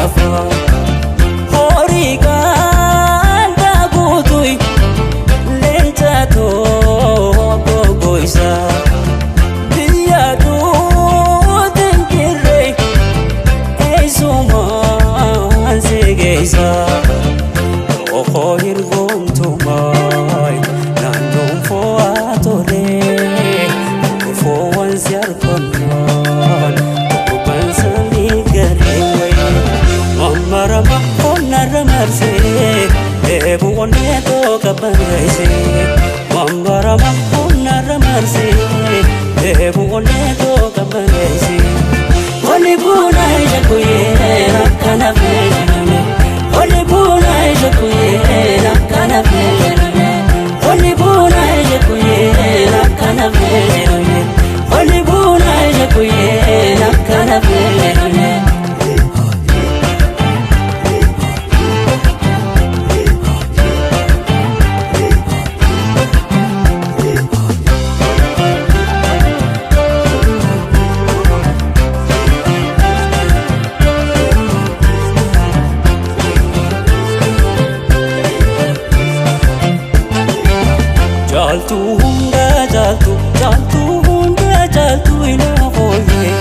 lafa horii ganda guutuy leenca tokko goisa biyya duutin jirre eessumaan si geessa oho hirgoomtumay naannoon fo'aa tolee fo'aan si argannaan tokkoon samii gareewwee mammarama onnarra marsee eebbu onnee tokko bareessee mammarama onnarra marsee eebbu onnee tokko bareessee onni buuna ija kuyyee akkana fayyadame onni buuna ija kuyyee akkana fayyadame onni buuna ija kuyyee akkana fayyadame onni buuna ija kuyyee akkana fayyadame. Jaltu hunda jaltu ina hoye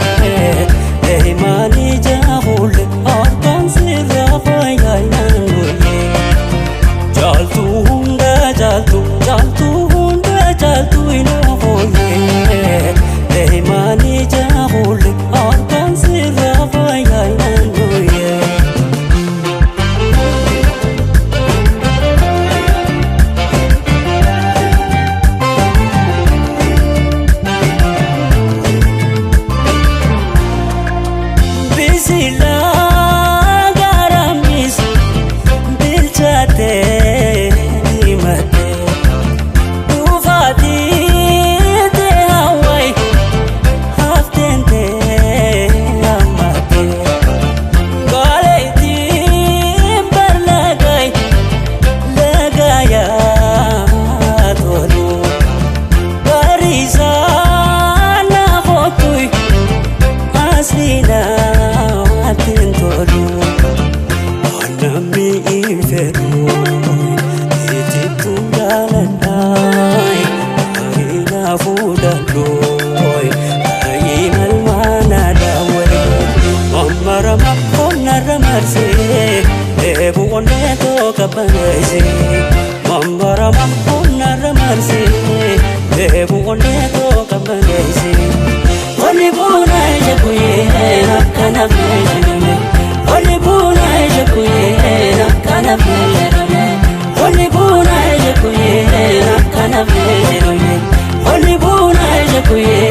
Eimani jahule arkan sirra faya ina hoye Jaltu hunda jaltu ina hoye Eimani jahule arkan sirra faya ina hoye Sila garamis bilchate dimate ufati te hawai haftente amate galeiti barlagai lagaya tolu barisa na fotui aslina tintolu anami inferu ititungalanai aina fudaloi ainal manadawai mammarama onnarra marse eebbu onnee tokko bareesse mammarama onnarra marse eebbu onnee tokko bareesse onni buuna ija kuyyee akkana fayyadame onni buuna ija kuyyee akkana fayyadame onni buuna ija kuyyee akkana fayyadame onni buuna ija kuyyee